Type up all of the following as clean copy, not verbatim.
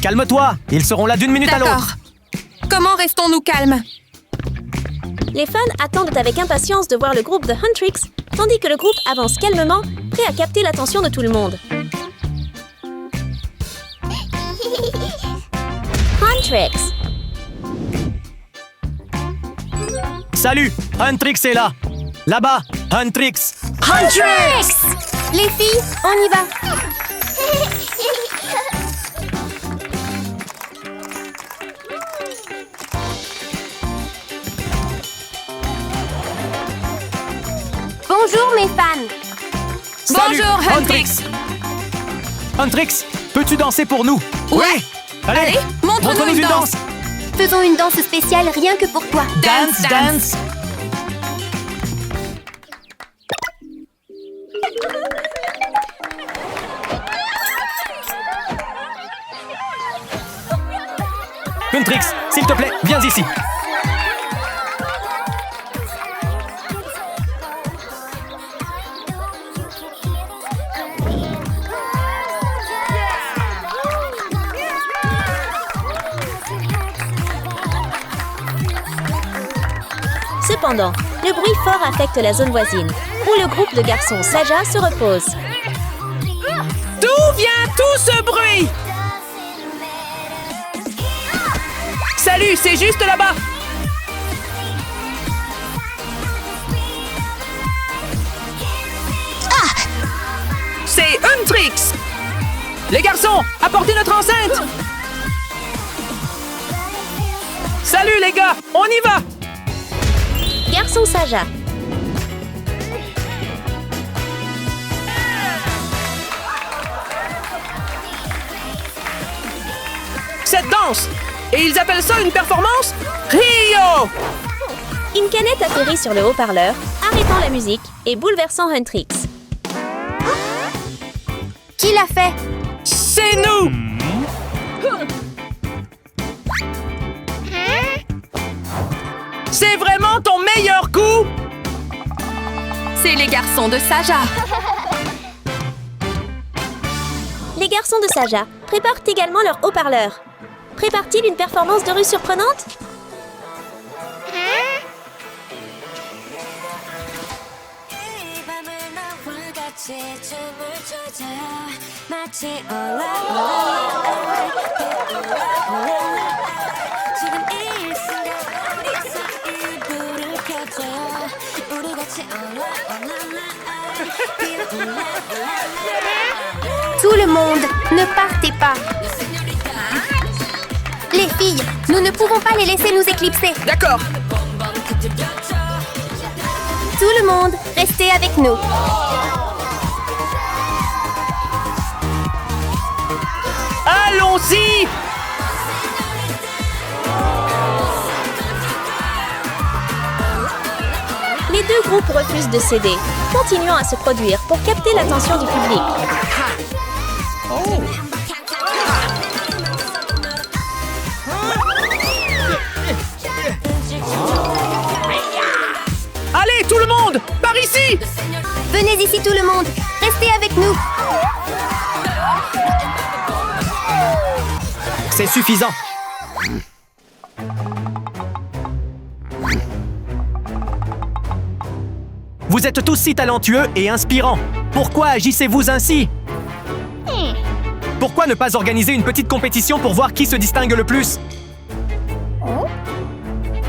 Calme-toi, ils seront là d'une minute à D'accord. l'autre. Comment restons-nous calmes? Les fans attendent avec impatience de voir le groupe The Huntrix, tandis que le groupe avance calmement, prêt à capter l'attention de tout le monde. Huntrix. Salut, Huntrix est là. Là-bas, Huntrix. Huntrix! Les filles, on y va! Bonjour mes fans! Salut, Bonjour, Huntrix. Huntrix, peux-tu danser pour nous? Ouais. Oui. Allez, montre-nous une danse. Faisons une danse spéciale rien que pour toi. Dance, dance. Huntrix, s'il te plaît, viens ici. Cependant, le bruit fort affecte la zone voisine, où le groupe de garçons Saja se repose. D'où vient tout ce bruit? Salut, c'est juste là-bas. C'est Huntrix. Les garçons, apportez notre enceinte. Salut les gars, on y va. Garçon Saja. Cette danse. Et ils appellent ça une performance? Rio! Une canette atterrit sur le haut-parleur, arrêtant la musique et bouleversant Huntrix. Qui l'a fait? C'est nous! C'est vraiment ton meilleur coup? C'est les garçons de Saja. Les garçons de Saja préparent également leur haut-parleur. Prépare-t-il une performance de rue surprenante? Tout le monde, ne partez pas! Les filles, nous ne pouvons pas les laisser nous éclipser. D'accord. Tout le monde, restez avec nous. Allons-y! Les deux groupes refusent de céder, continuant à se produire pour capter l'attention du public. Allez, tout le monde! Par ici! Venez ici tout le monde, restez avec nous. C'est suffisant. Vous êtes tous si talentueux et inspirants. Pourquoi agissez-vous ainsi? Pourquoi ne pas organiser une petite compétition pour voir qui se distingue le plus?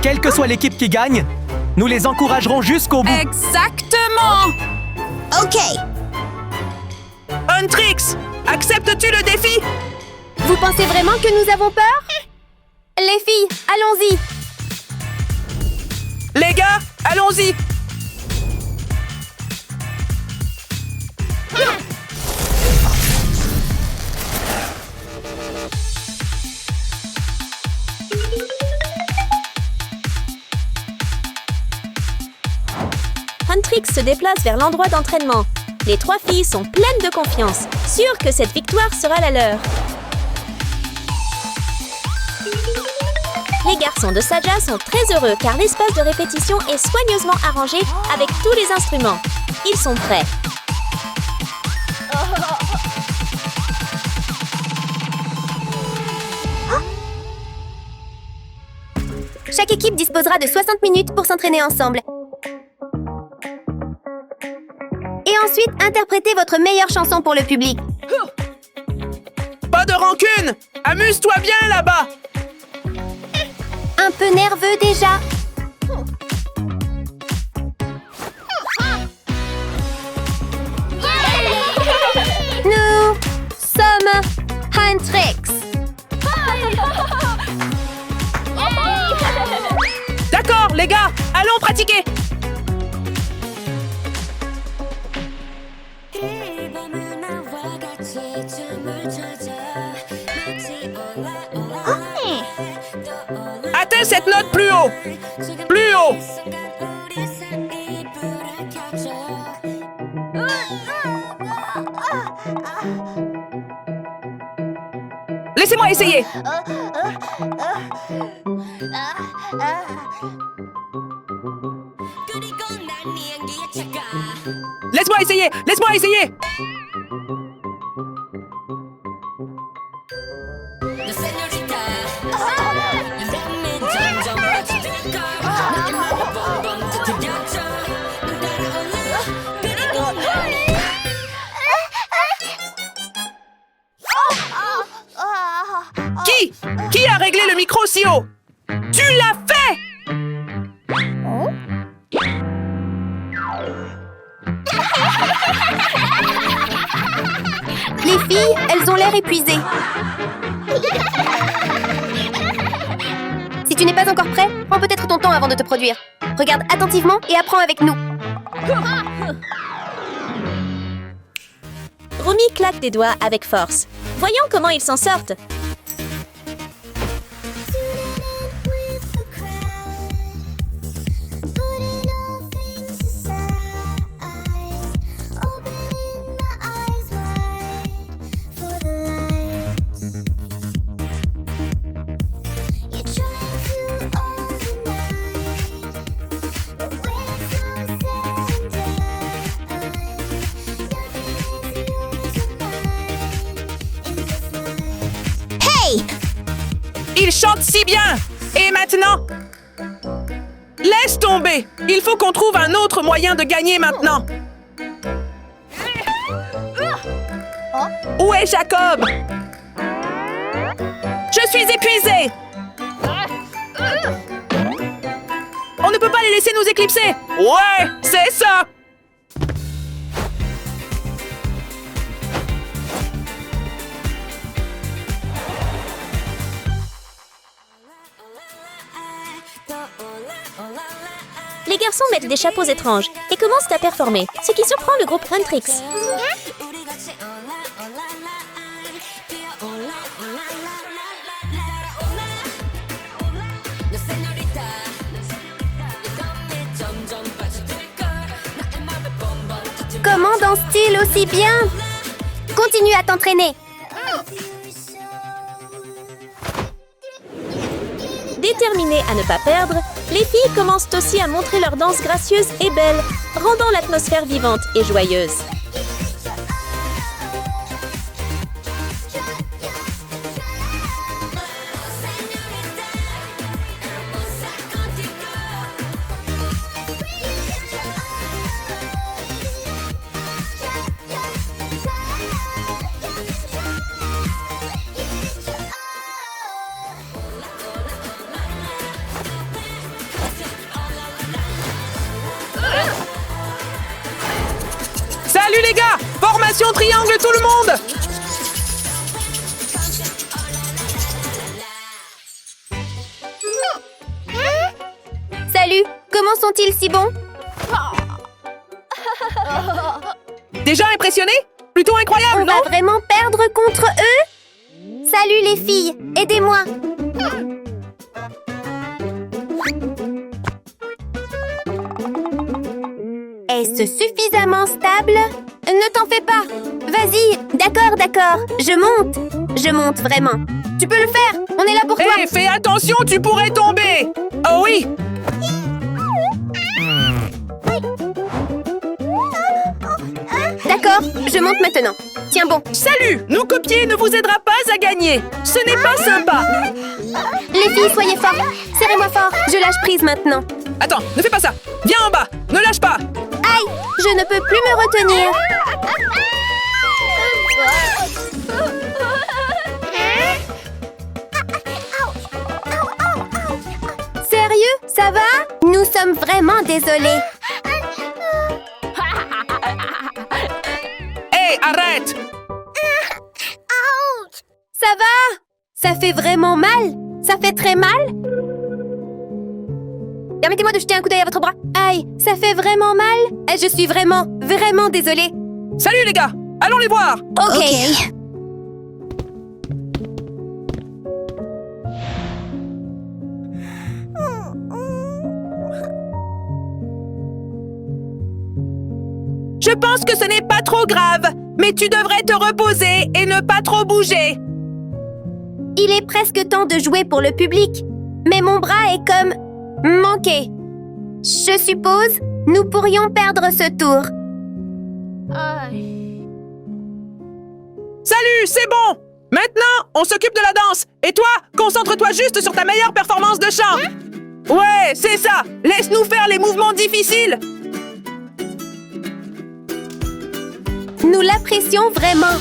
Quelle que soit l'équipe qui gagne, nous les encouragerons jusqu'au bout. Exactement! Ok. Huntrix, acceptes-tu le défi? Vous pensez vraiment que nous avons peur? Les filles, allons-y. Les gars, allons-y! Huntrix se déplace vers l'endroit d'entraînement. Les trois filles sont pleines de confiance, sûres que cette victoire sera la leur. Les garçons de Saja sont très heureux car l'espace de répétition est soigneusement arrangé avec tous les instruments. Ils sont prêts. Chaque équipe disposera de 60 minutes pour s'entraîner ensemble. Et ensuite, interprétez votre meilleure chanson pour le public. Pas de rancune! Amuse-toi bien là-bas! Un peu nerveux déjà. Nous sommes Huntrix. D'accord, les gars, allons pratiquer! Atteins cette note plus haut! Plus haut! Laissez-moi essayer! Laisse-moi essayer! Laisse-moi essayer! Qui a réglé le micro si haut? Tu l'as fait! Les filles, elles ont l'air épuisées. Si tu n'es pas encore prêt, prends peut-être ton temps avant de te produire. Regarde attentivement et apprends avec nous. Romy claque des doigts avec force. Voyons comment ils s'en sortent. Il chante si bien! Et maintenant? Laisse tomber! Il faut qu'on trouve un autre moyen de gagner maintenant! Où est Jacob? Je suis épuisée! On ne peut pas les laisser nous éclipser! Ouais, c'est ça! Les garçons mettent des chapeaux étranges et commencent à performer, ce qui surprend le groupe Huntrix. Comment dansent-ils aussi bien? Continue à t'entraîner. Déterminées à ne pas perdre, les filles commencent aussi à montrer leur danse gracieuse et belle, rendant l'atmosphère vivante et joyeuse. Salut les gars! Formation triangle tout le monde! Salut, comment sont-ils si bons? Déjà impressionné? Plutôt incroyable, On non? va vraiment perdre contre eux? Salut les filles, aidez-moi. Est-ce suffisamment stable? Ne t'en fais pas. Vas-y, d'accord. Je monte vraiment. Tu peux le faire, on est là pour toi. Hé, fais attention, tu pourrais tomber! Oh oui! D'accord, je monte maintenant. Tiens bon. Salut! Nous copier ne vous aidera pas à gagner! Ce n'est pas sympa! Les filles, soyez fortes. Serrez-moi fort. Je lâche prise maintenant. Attends, ne fais pas ça. Viens en bas. Ne lâche pas. Aïe, je ne peux plus me retenir. Sérieux, ça va? Nous sommes vraiment désolés. Hé, arrête! Ça va? Ça fait vraiment mal? Ça fait très mal? Permettez-moi de jeter un coup d'œil à votre bras. Aïe, ça fait vraiment mal? Je suis vraiment désolée. Salut les gars! Allons les voir! Ok. Je pense que ce n'est pas trop grave, mais tu devrais te reposer et ne pas trop bouger. Il est presque temps de jouer pour le public, mais mon bras est comme manqué. Je suppose, nous pourrions perdre ce tour. Salut, c'est bon! Maintenant, on s'occupe de la danse. Et toi, concentre-toi juste sur ta meilleure performance de chant. Ouais, c'est ça! Laisse-nous faire les mouvements difficiles! Nous l'apprécions vraiment.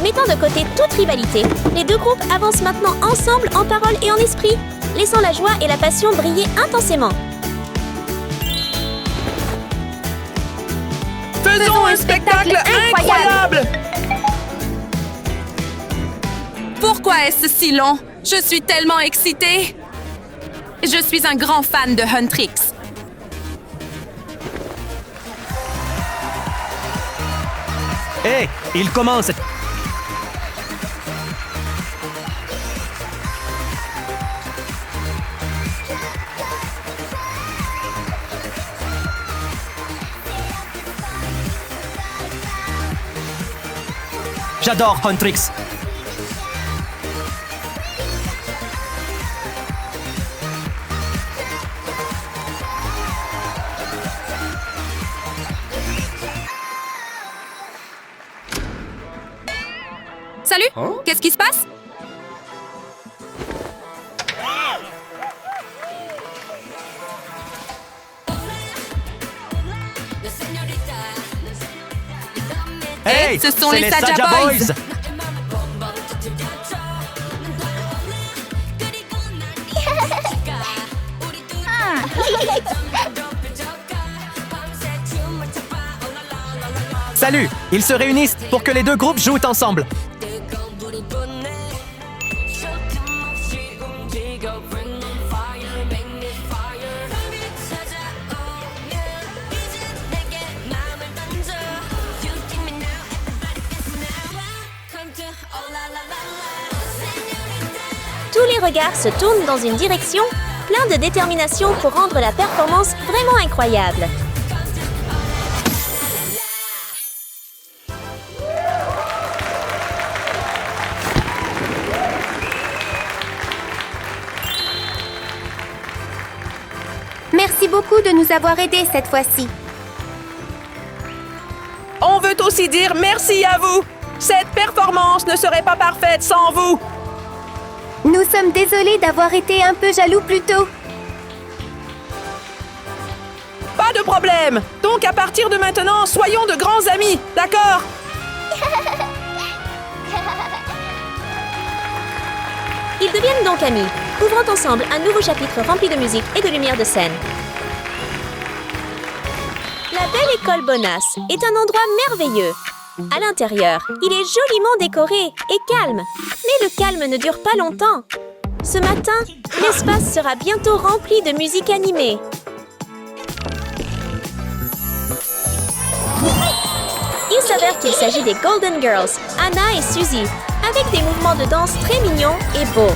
Mettant de côté toute rivalité, les deux groupes avancent maintenant ensemble en parole et en esprit, laissant la joie et la passion briller intensément. Faisons un spectacle incroyable! Pourquoi est-ce si long? Je suis tellement excitée. Je suis un grand fan de Huntrix. Hé, il commence. J'adore Huntrix. Salut, qu'est-ce qui se passe? Hey, ce sont c'est les Saja Boys. Salut, ils se réunissent pour que les deux groupes jouent ensemble. Tous les regards se tournent dans une direction, plein de détermination pour rendre la performance vraiment incroyable. Merci beaucoup de nous avoir aidés cette fois-ci. On veut aussi dire merci à vous. Cette performance ne serait pas parfaite sans vous. Nous sommes désolés d'avoir été un peu jaloux plus tôt. Pas de problème. Donc à partir de maintenant, soyons de grands amis, d'accord? Ils deviennent donc amis, ouvrant ensemble un nouveau chapitre rempli de musique et de lumière de scène. La belle école Bonas est un endroit merveilleux. À l'intérieur, il est joliment décoré et calme. Mais le calme ne dure pas longtemps. Ce matin, l'espace sera bientôt rempli de musique animée. Il s'avère qu'il s'agit des Golden Girls, Anna et Suzy, avec des mouvements de danse très mignons et beaux.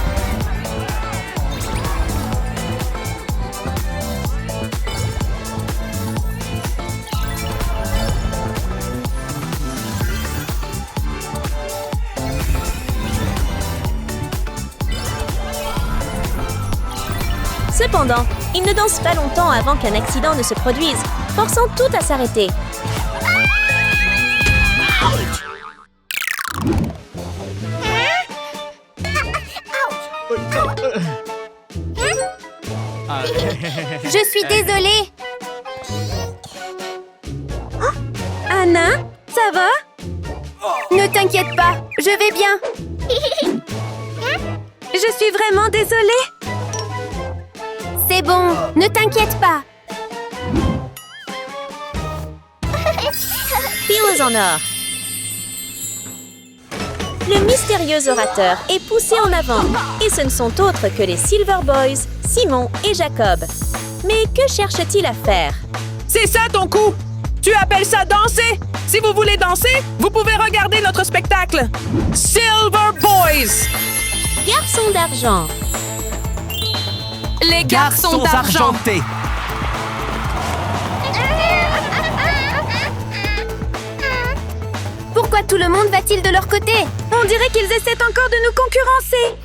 Cependant, ils ne dansent pas longtemps avant qu'un accident ne se produise, forçant tout à s'arrêter. suis désolée. Anna, ça va? Ne t'inquiète pas, je vais bien. Je suis vraiment désolée. C'est bon, ne t'inquiète pas. Piles en or. Le mystérieux orateur est poussé en avant. Et ce ne sont autres que les Silver Boys, Simon et Jacob. Mais que cherche-t-il à faire? C'est ça ton coup! Tu appelles ça danser? Si vous voulez danser, vous pouvez regarder notre spectacle. Silver Boys! Garçons d'argent. Les garçons d'argent. argentés. Pourquoi tout le monde va-t-il de leur côté? On dirait qu'ils essaient encore de nous concurrencer.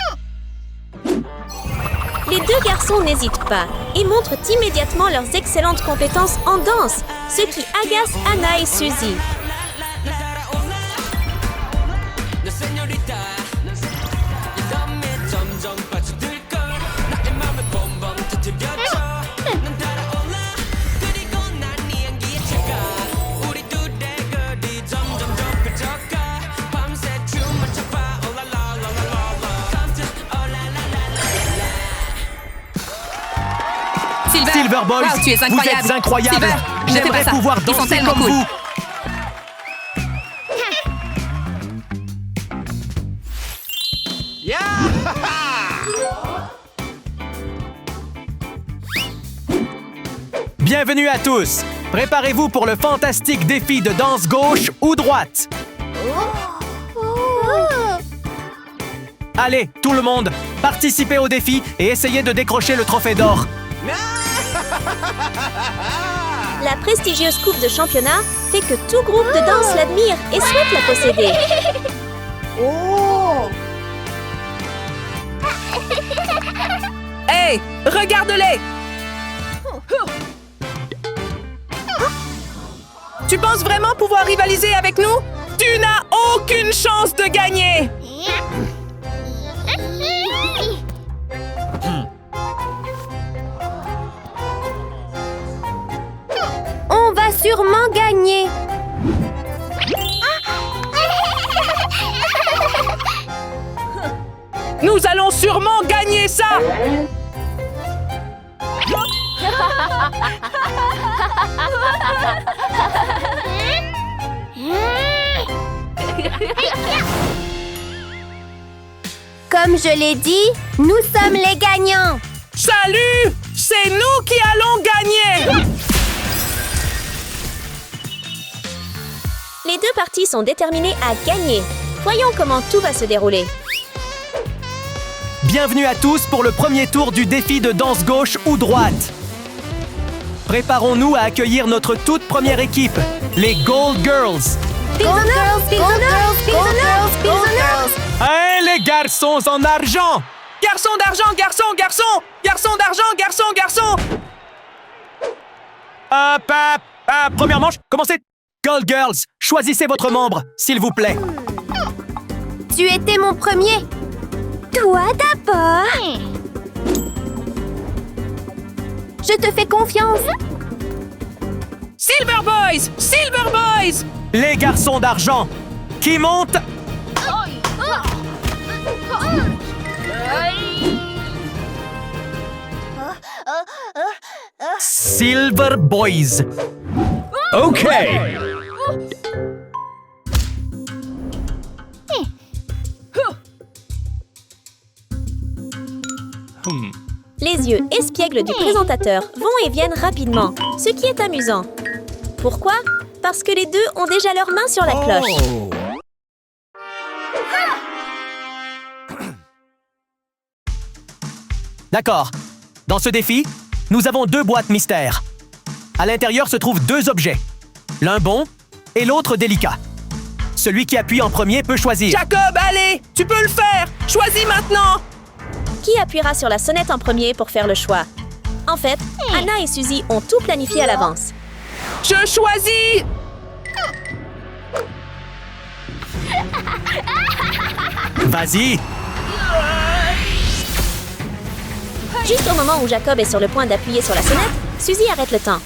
Les deux garçons n'hésitent pas et montrent immédiatement leurs excellentes compétences en danse, ce qui agace Anna et Suzy. Silver Boys, wow, tu es vous incroyable. êtes incroyables. Silver, je fais J'aimerais pas ça. pouvoir Ils sont danser tellement comme cool. vous. Bienvenue à tous. Préparez-vous pour le fantastique défi de danse gauche ou droite. Allez, tout le monde, participez au défi et essayez de décrocher le trophée d'or. La prestigieuse coupe de championnat fait que tout groupe de danse l'admire et souhaite la posséder. Hey, regarde-les! Tu penses vraiment pouvoir rivaliser avec nous? Tu n'as aucune chance de gagner! On va sûrement gagner. Nous allons sûrement gagner ça! Comme je l'ai dit, nous sommes les gagnants. Salut! C'est nous qui allons gagner! Les deux parties sont déterminées à gagner. Voyons comment tout va se dérouler. Bienvenue à tous pour le premier tour du défi de danse gauche ou droite. Préparons-nous à accueillir notre toute première équipe, les Gold Girls. Gold girls, gold girls, gold girls, gold girls. Hein, les garçons en argent! Garçon d'argent, garçon, garçon! Garçon d'argent, garçon, garçon! Première manche, commencez! Gold Girls, choisissez votre membre, s'il vous plaît. Tu étais mon premier. Toi d'abord. Je te fais confiance. Silver Boys! Silver Boys! Les garçons d'argent, qui montent... Silver Boys. OK. Les yeux espiègles du présentateur vont et viennent rapidement, ce qui est amusant. Pourquoi? Parce que les deux ont déjà leurs mains sur la cloche. D'accord. Dans ce défi, nous avons 2 boîtes mystères. À l'intérieur se trouvent 2 objets. L'un bon et l'autre délicat. Celui qui appuie en premier peut choisir. Jacob, allez! Tu peux le faire! Choisis maintenant! Qui appuiera sur la sonnette en premier pour faire le choix? En fait, Anna et Suzy ont tout planifié à l'avance. Je choisis! Vas-y. Juste au moment où Jacob est sur le point d'appuyer sur la sonnette, Suzy arrête le temps.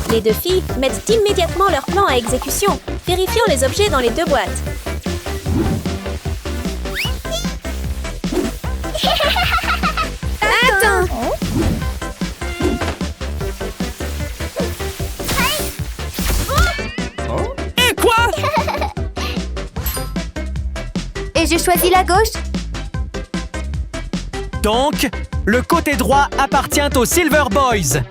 Les deux filles mettent immédiatement leur plan à exécution, vérifiant les objets dans les deux boîtes. Attends! Et quoi? Et j'ai choisi la gauche? Donc, le côté droit appartient aux Silver Boys.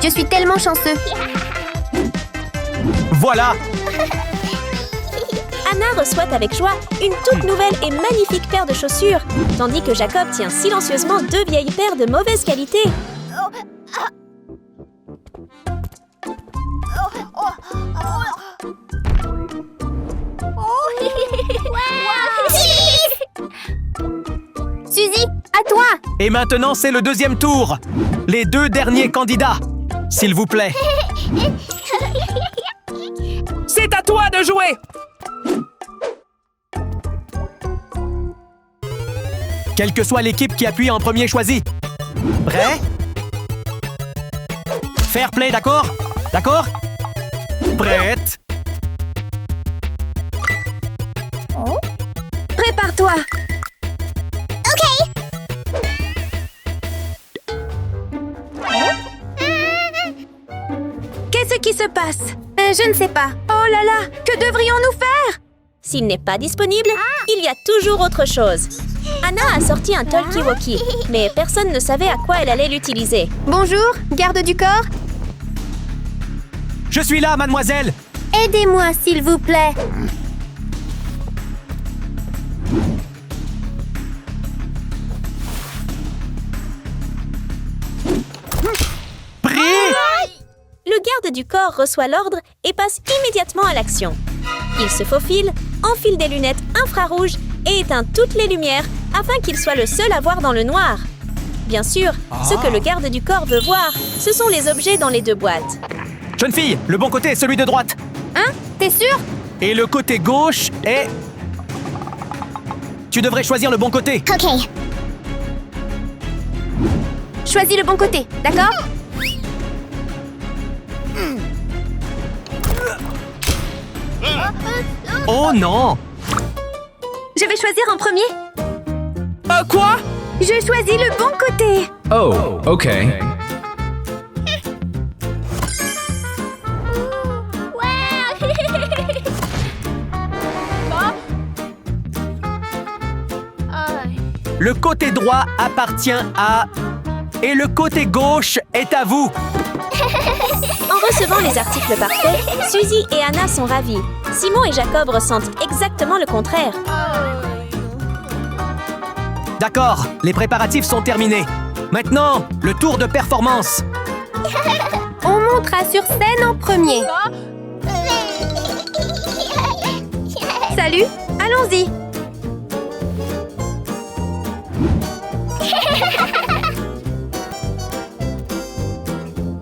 Je suis tellement chanceux. Voilà, Anna reçoit avec joie une toute nouvelle et magnifique paire de chaussures, tandis que Jacob tient silencieusement deux vieilles paires de mauvaise qualité. Suzy, à toi! et maintenant c'est le deuxième tour. Les deux derniers candidats, s'il vous plaît. C'est à toi de jouer! Quelle que soit l'équipe qui appuie en premier choisi. Prêt? Fair play, d'accord? D'accord? Prête? Prépare-toi! Qu'est-ce qui se passe? Je ne sais pas. Oh là là, que devrions-nous faire? S'il n'est pas disponible, il y a toujours autre chose. Anna a sorti un talkie-walkie, mais personne ne savait à quoi elle allait l'utiliser. Bonjour, garde du corps. Je suis là, mademoiselle. Aidez-moi, s'il vous plaît. Pris! Le garde du corps reçoit l'ordre et passe immédiatement à l'action. Il se faufile, enfile des lunettes infrarouges et éteint toutes les lumières afin qu'il soit le seul à voir dans le noir. Bien sûr, ce que le garde du corps veut voir, ce sont les objets dans les deux boîtes. Jeune fille, le bon côté est celui de droite. Hein? T'es sûr? Et le côté gauche est... Tu devrais choisir le bon côté. Ok. Choisis le bon côté, d'accord? Oh non! Je vais choisir en premier. Quoi? Je choisis le bon côté. Oh, okay. Le côté droit appartient à... Et le côté gauche est à vous. En recevant les articles parfaits, Suzy et Anna sont ravis. Simon et Jacob ressentent exactement le contraire. D'accord, les préparatifs sont terminés. Maintenant, le tour de performance. On montera sur scène en premier. Salut, allons-y.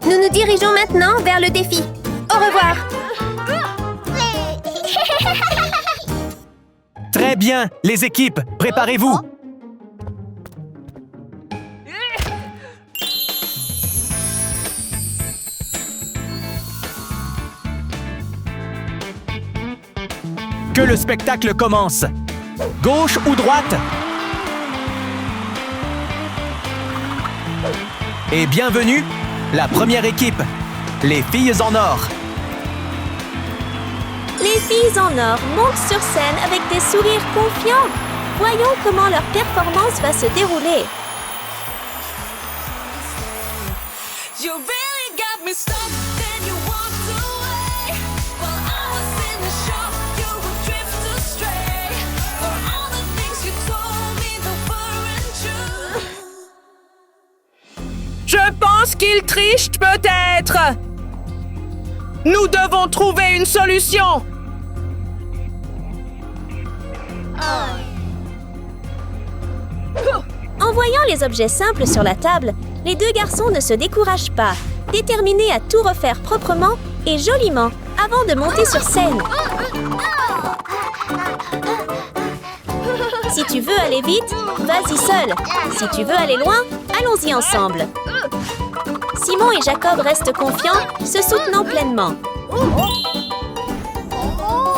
Nous nous dirigeons maintenant vers le défi. Au revoir. Très bien, les équipes, préparez-vous. Que le spectacle commence. Gauche ou droite? Et bienvenue, la première équipe, les filles en or. Les filles en or montent sur scène avec des sourires confiants. Voyons comment leur performance va se dérouler. You really got me stuck, then you walked away. While I was in the shock, you would drift astray. For all the things you told me that weren't true. Je pense qu'il triche peut-être. Nous devons trouver une solution. En voyant les objets simples sur la table, Les deux garçons ne se découragent pas, déterminés à tout refaire proprement et joliment avant de monter sur scène. Si tu veux aller vite, vas-y seul. Si tu veux aller loin, allons-y ensemble. Simon et Jacob restent confiants, se soutenant pleinement.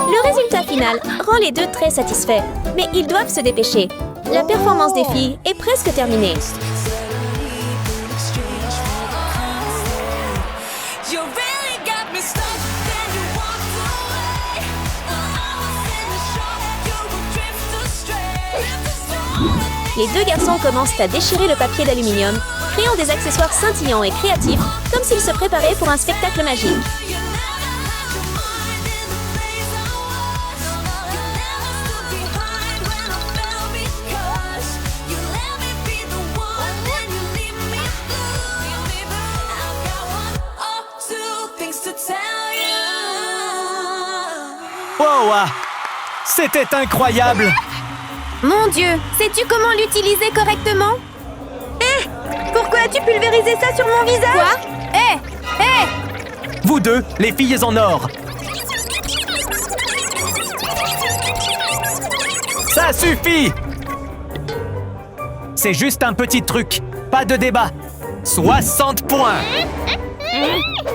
Le résultat final rend les deux très satisfaits, mais ils doivent se dépêcher. La performance des filles est presque terminée. You really got me stuck, then you walked away. While I was in the shock, you would drift astray. Les deux garçons commencent à déchirer le papier d'aluminium, créant des accessoires scintillants et créatifs, comme s'ils se préparaient pour un spectacle magique. You never had your mind in the place I was. You never stood behind when I fell because you let me be the one, then you leave me blue. I've got one or two things to tell you. Wow! C'était incroyable! Mon Dieu, sais-tu comment l'utiliser correctement? Pourquoi as-tu pulvérisé ça sur mon visage? Quoi? Vous deux, les filles en or! Ça suffit! C'est juste un petit truc, pas de débat. 60 points!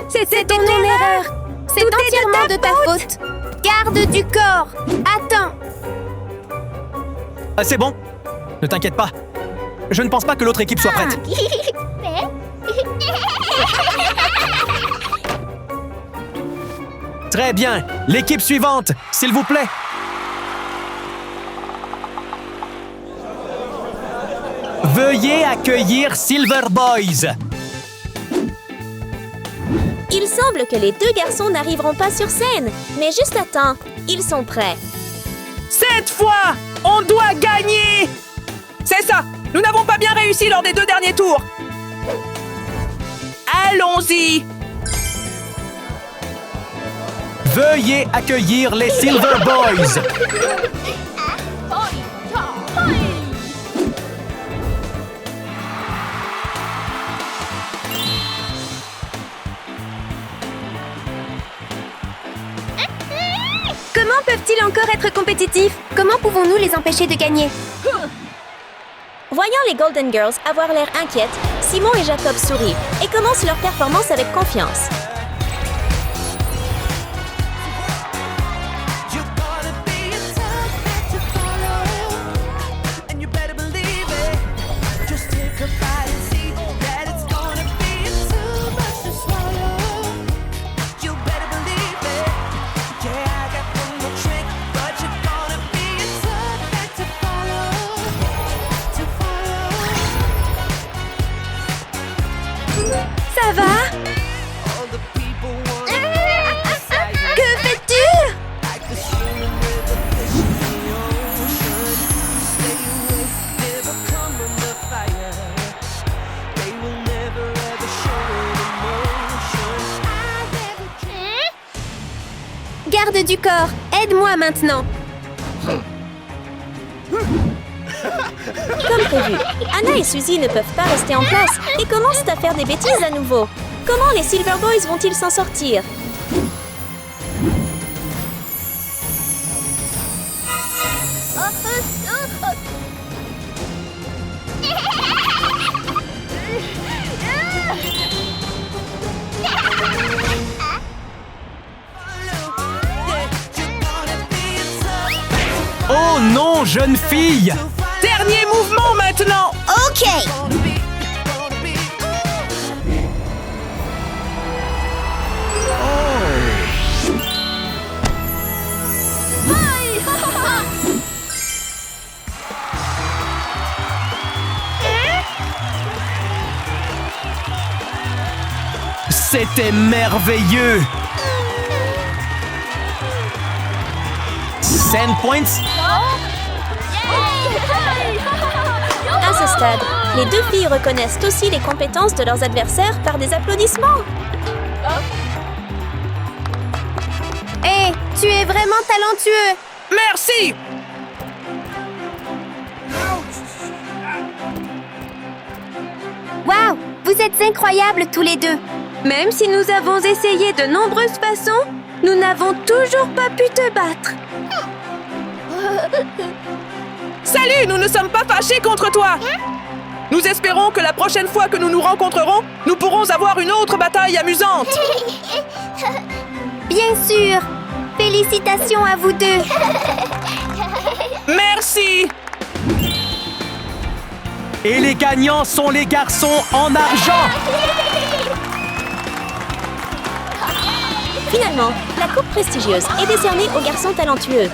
C'est ton erreur. C'est entièrement de ta faute. Garde du corps. Attends. Ah, c'est bon, ne t'inquiète pas. Je ne pense pas que l'autre équipe soit prête. Très bien, l'équipe suivante, s'il vous plaît. Veuillez accueillir Silver Boys. Il semble que les deux garçons n'arriveront pas sur scène, mais juste à temps, ils sont prêts. Cette fois, on doit gagner! C'est ça! Nous n'avons pas bien réussi lors des 2 derniers tours! Allons-y! Veuillez accueillir les Silver Boys. Comment peuvent-ils encore être compétitifs? Comment pouvons-nous les empêcher de gagner? Voyant les Golden Girls avoir l'air inquiètes, Simon et Jacob sourient et commencent leur performance avec confiance. You gotta be a tough act to follow, and you better believe it. Just take a bite and see that it's gonna be too much to swallow. You better believe it. Yeah, I got one more trick, but you're gonna be a tough act to follow. Ça va? All the people wanna know beside you. Que fais-tu? Like the swimming with the fish in the ocean. Stay away, never come under fire. They will never ever show an emotion. Garde du corps. Aide-moi maintenant. Comme prévu, Anna et Suzy ne peuvent pas rester en place et commencent à faire des bêtises à nouveau. Comment les Silver Boys vont-ils s'en sortir? Oh non, jeune fille! Dernier mouvement maintenant! Ok. C'était merveilleux! 10 points? À ce stade, les deux filles reconnaissent aussi les compétences de leurs adversaires par des applaudissements. Hé, tu es vraiment talentueux. Merci! Waouh, Vous êtes incroyables tous les deux. Même si nous avons essayé de nombreuses façons, nous n'avons toujours pas pu te battre. Salut, nous ne sommes pas fâchés contre toi. Nous espérons que la prochaine fois que nous nous rencontrerons, nous pourrons avoir une autre bataille amusante. Bien sûr. Félicitations à vous deux. Merci. Et les gagnants sont les garçons en argent. Finalement, la coupe prestigieuse est décernée aux garçons talentueux.